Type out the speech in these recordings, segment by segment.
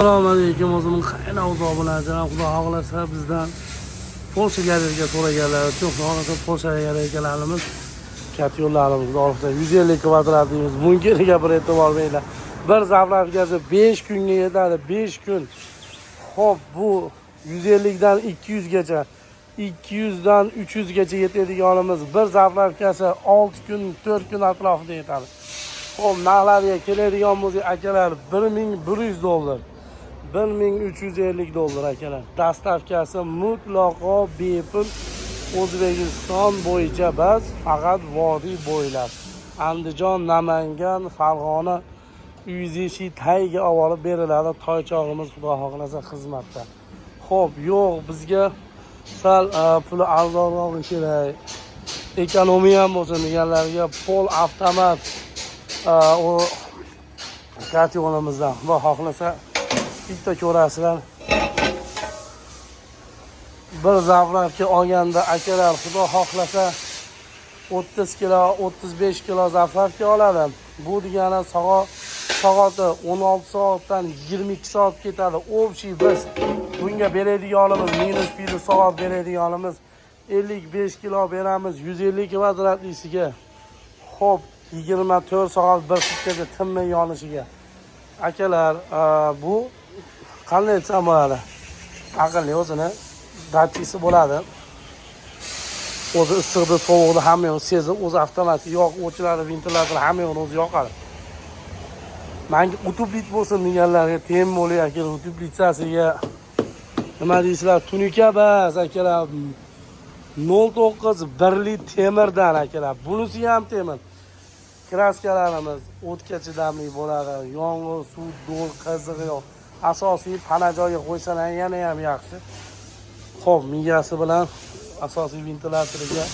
Assalomu alaykum, o'zimning qayna uzoqlardan xudo xohlasa bizdan Polshaga so'raganlar, xudo xohlasa Polshaga kelganimiz kat yo'llarimizni olibsa 150 kvadrat deymiz. Bunga bir e'tibor beringlar. Bir zapravkasi 5 kunga yetadi, 5 kun. Xo'p, bu 150 dan 200 gacha, 200 dan 300 gacha yetadiganimiz bir zapravkasi 6 kun, 4 kun atrofida yetadi. Xo'p, narxlarga keladigan bo'lsak, akalar $1100. $1350 akalar. Dastavkasi mutlaqo bepul. O'zbekiston bo'yicha bas, faqat vodiy bo'ylab. Andijon, Namangan, Farg'ona uyingizni tayga olib beriladi. Toychog'imiz xudo xohlasa xizmatda. Xo'p, yo'q, bizga sal puli arzonroq kerak. Ekonomiya ham bo'lsin deganlarga pol avtomat o katyonimizdan xudo xohlasa bitta ko'rasizlar. Bir zapravka olganda akalar xudo xohlasa 30 kilo, 35 kilo zapravka oladi. Bu degani soati 16 soatdan 22 soat ketadi. Общий biz bunga beradiganimiz -1 soat beradiganimiz 55 kilo beramiz 150 kvadratlisiga. Xo'p, 24 soat bir sutkada tinmay yonishiga. Akalar, bu qanday desam bo'ladi? Aqlli o'zini datchisi bo'ladi. O'zi issiqni, sovuqni hamma yo'q sezib, o'zi avtomatik yoq o'chiladi, ventilyator hamma yo'q o'zi yoqadi. Menga utublit bo'lsin deganlarga tem bo'lyapti. Utublitsasiga nima deysizlar? Tunika bas akalar. 09 birli temirdan akalar. Bunisi ham temir. Kraskalarimiz o'tga chidamli bo'ladi. Yong'in, suv, do'l, qizig'i yo'q. Asosiy pana joyiga qo'ysalar yana ham yaxshi. Xo'p, miyasi bilan asosiy ventilyatoriga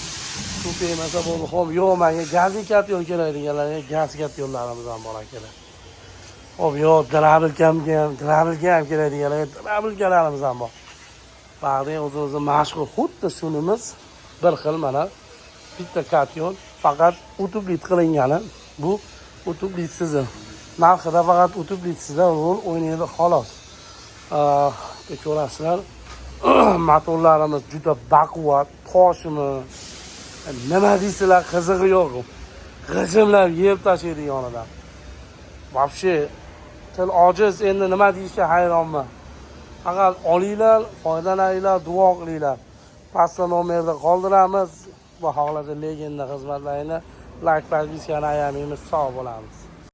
suv tegmasa bo'ldi. Xo'p, yo'q, menga gazli katyon kerak deganlarga gaz katyonlarimiz ham bor akalar. Xo'p, yo'q, drabilka ham kerak deganlarga drabilkalarimiz ham bor. Ba'zi o'zi mashhur xuddi shunimiz bir xil mana bitta katyon, faqat utublit qilingani. Bu utublitsiz. Narxida faqat utublitsizda rol o'ynaydi xolos. Ko'rasizlar, motorlarimiz juda baquvvat, toshmi, nima deysizlar, qizig'i yo'q. G'ijimlab yeb tashlaydi yonidan. Вообще til ojiz, endi nima deyishga hayronman. Faqat olinglar, foydalaninglar, duo qilinglar. Pastda nomerda qoldiramiz. Va xohlasa legenda xizmatlarini like, podpiskani ayamaymiz, sog' bo'lamiz.